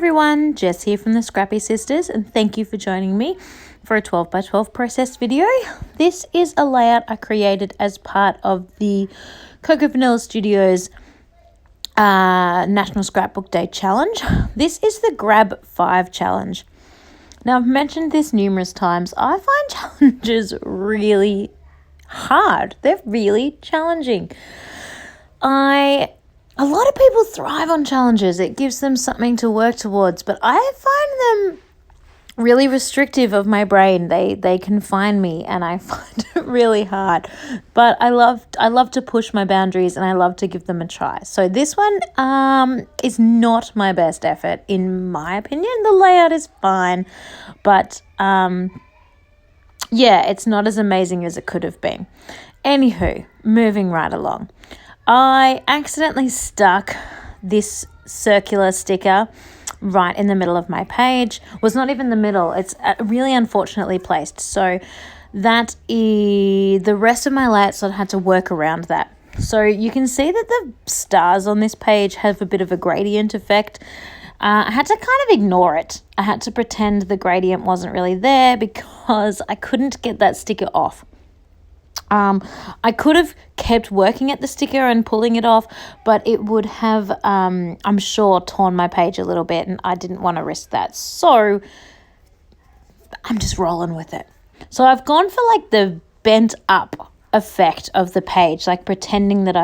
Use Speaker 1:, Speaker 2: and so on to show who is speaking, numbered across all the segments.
Speaker 1: everyone, Jess here from the Scrappy Sisters, and thank you for joining me for a 12 by 12 process video. This is a layout I created as part of the Cocoa Vanilla Studios National Scrapbook Day Challenge. This is the Grab 5 challenge. Now, I've mentioned this numerous times. I find challenges really hard. They're really challenging. A lot of people thrive on challenges. It gives them something to work towards, but I find them really restrictive of my brain. They confine me, and I find it really hard. But I love to push my boundaries, and I love to give them a try. So this one is not my best effort, in my opinion. The layout is fine, but it's not as amazing as it could have been. Anywho, moving right along. I accidentally stuck this circular sticker right in the middle of my page. Was not even the middle. It's really unfortunately placed. So that is the rest of my layout, so I had to work around that. So you can see that the stars on this page have a bit of a gradient effect. I had to kind of ignore it. I had to pretend the gradient wasn't really there because I couldn't get that sticker off. I could have kept working at the sticker and pulling it off, but it would have, I'm sure, torn my page a little bit, and I didn't want to risk that. So I'm just rolling with it. So I've gone for like the bent up effect of the page, like pretending that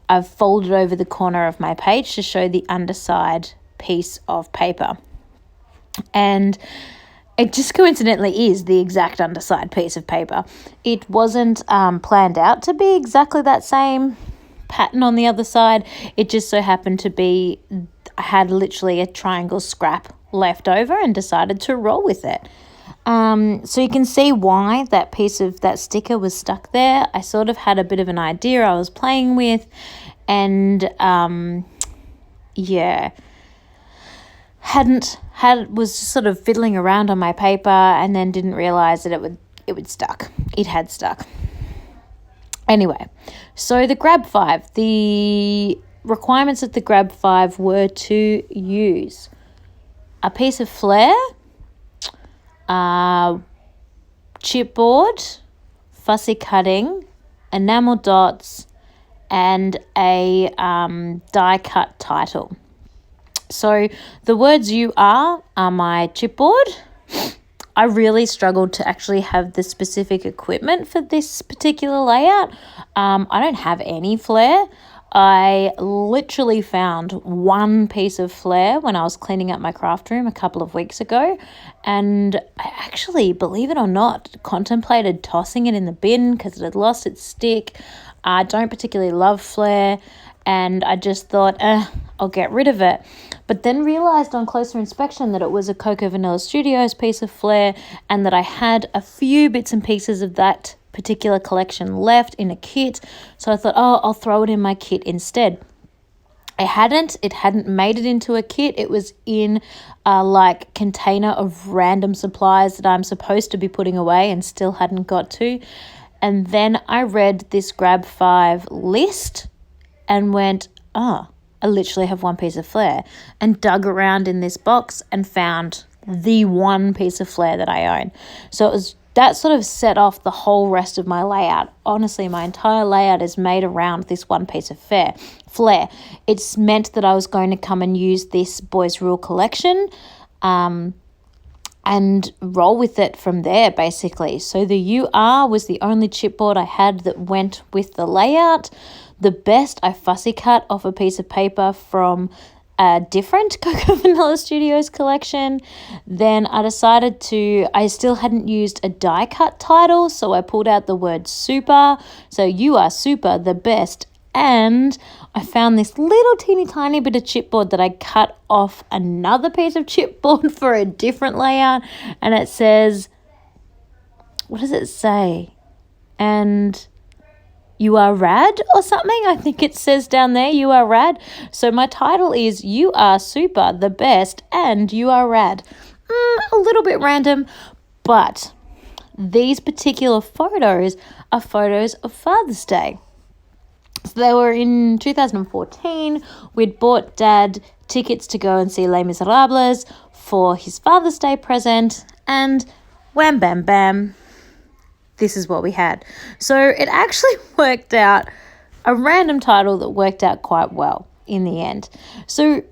Speaker 1: I've folded over the corner of my page to show the underside piece of paper. And it just coincidentally is the exact underside piece of paper. It wasn't planned out to be exactly that same pattern on the other side. It just so happened to be, I had literally a triangle scrap left over and decided to roll with it. So you can see why that piece of that sticker was stuck there. I sort of had a bit of an idea I was playing with, and was sort of fiddling around on my paper, and then didn't realize that it would stuck. It had stuck. Anyway, so the Grab 5, the requirements of the Grab 5 were to use a piece of flair, chipboard, fussy cutting, enamel dots, and a die cut title. So the words "you are" my chipboard. I really struggled to actually have the specific equipment for this particular layout. I don't have any flair. I literally found one piece of flair when I was cleaning up my craft room a couple of weeks ago, and I actually, believe it or not, contemplated tossing it in the bin because it had lost its stick. I don't particularly love flair, and I just thought, I'll get rid of it. But then realised on closer inspection that it was a Cocoa Vanilla Studios piece of flair, and that I had a few bits and pieces of that particular collection left in a kit. So I thought, I'll throw it in my kit instead. It hadn't made it into a kit. It was in a container of random supplies that I'm supposed to be putting away and still hadn't got to. And then I read this Grab 5 list and went, I literally have one piece of flair, and dug around in this box and found the one piece of flair that I own. So that sort of set off the whole rest of my layout. Honestly, my entire layout is made around this one piece of flair. It's meant that I was going to come and use this Boys Rule collection and roll with it from there, basically. So the UR was the only chipboard I had that went with the layout. The best I fussy cut off a piece of paper from a different Cocoa Vanilla Studios collection. Then I still hadn't used a die cut title, so I pulled out the word super. So you are super, the best. And I found this little teeny tiny bit of chipboard that I cut off another piece of chipboard for a different layout. And it says, what does it say? And you are rad or something. I think it says down there, you are rad. So my title is You Are Super, the Best, and You Are Rad. A little bit random, but these particular photos are photos of Father's Day. So they were in 2014. We'd bought Dad tickets to go and see Les Miserables for his Father's Day present, and wham, bam, bam, this is what we had. So it actually worked out, a random title that worked out quite well in the end. So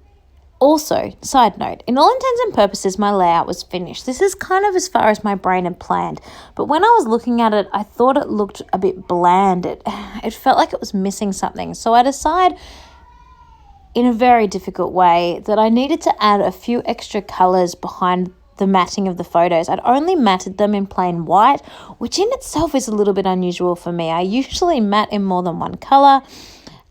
Speaker 1: also, side note, in all intents and purposes, my layout was finished. This is kind of as far as my brain had planned. But when I was looking at it, I thought it looked a bit bland. It felt like it was missing something. So I decided, in a very difficult way, that I needed to add a few extra colours behind the matting of the photos. I'd only matted them in plain white, which in itself is a little bit unusual for me. I usually matte in more than one colour.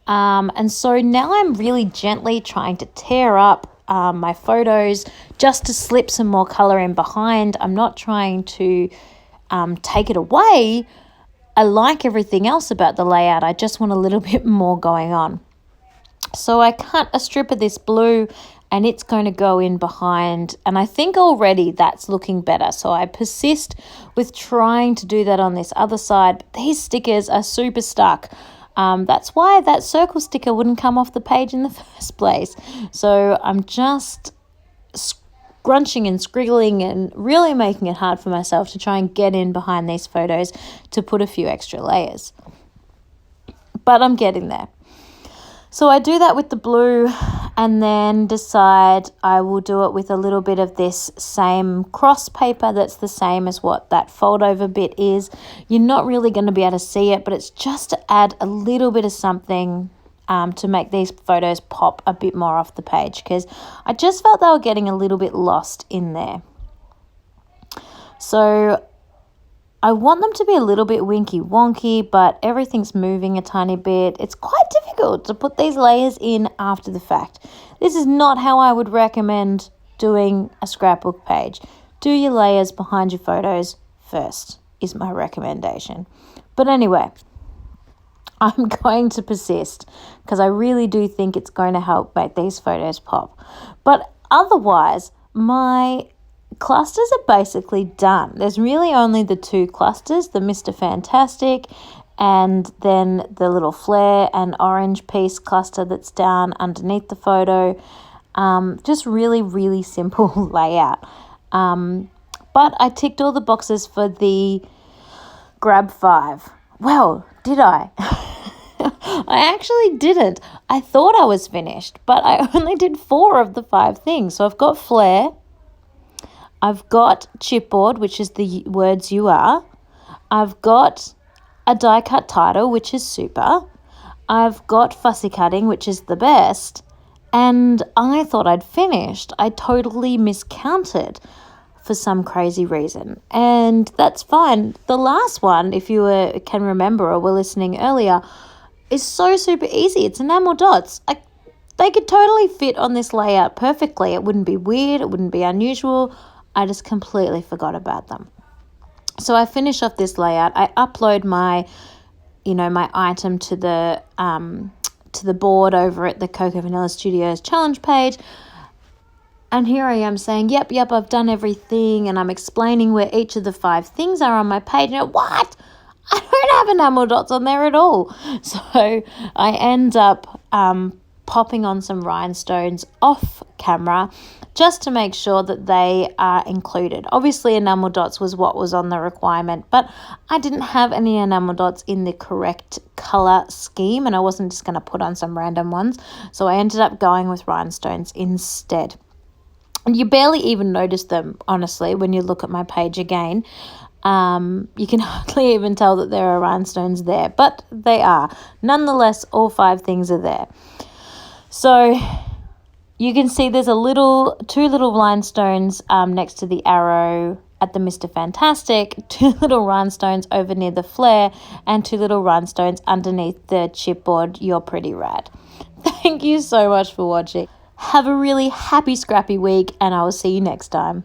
Speaker 1: And so now I'm really gently trying to tear up my photos just to slip some more colour in behind. I'm not trying to take it away. I like everything else about the layout. I just want a little bit more going on. So I cut a strip of this blue and it's going to go in behind. And I think already that's looking better. So I persist with trying to do that on this other side. But these stickers are super stuck. That's why that circle sticker wouldn't come off the page in the first place. So I'm just scrunching and scriggling and really making it hard for myself to try and get in behind these photos to put a few extra layers. But I'm getting there. So I do that with the blue and then decide I will do it with a little bit of this same cross paper that's the same as what that fold over bit is. You're not really going to be able to see it, but it's just to add a little bit of something to make these photos pop a bit more off the page, because I just felt they were getting a little bit lost in there. So I want them to be a little bit winky wonky, but everything's moving a tiny bit. It's quite difficult to put these layers in after the fact. This is not how I would recommend doing a scrapbook page. Do your layers behind your photos first is my recommendation. But anyway, I'm going to persist because I really do think it's going to help make these photos pop. But otherwise, my clusters are basically done. There's really only the two clusters, the Mr. Fantastic and then the little flare and orange piece cluster that's down underneath the photo. Just really, really simple layout. But I ticked all the boxes for the grab 5. Well, did I? I actually didn't. I thought I was finished, but I only did 4 of the 5 things. So I've got flair, I've got chipboard, which is the words you are. I've got a die cut title, which is super. I've got fussy cutting, which is the best. And I thought I'd finished. I totally miscounted for some crazy reason. And that's fine. The last one, if you can remember or were listening earlier, is so super easy. It's enamel dots. They could totally fit on this layout perfectly. It wouldn't be weird. It wouldn't be unusual. I just completely forgot about them. So I finish off this layout. I upload my item to the board over at the Cocoa Vanilla Studios challenge page. And here I am saying, yep, I've done everything. And I'm explaining where each of the 5 things are on my page. And what? I don't have enamel dots on there at all. So I end up popping on some rhinestones off camera just to make sure that they are included. Obviously, enamel dots was what was on the requirement, but I didn't have any enamel dots in the correct colour scheme, and I wasn't just going to put on some random ones, so I ended up going with rhinestones instead. And you barely even notice them, honestly, when you look at my page again. You can hardly even tell that there are rhinestones there, but they are. Nonetheless, all 5 things are there. So you can see there's 2 little rhinestones next to the arrow at the Mr. Fantastic, 2 little rhinestones over near the flare, and 2 little rhinestones underneath the chipboard. You're pretty rad. Thank you so much for watching. Have a really happy Scrappy week, and I will see you next time.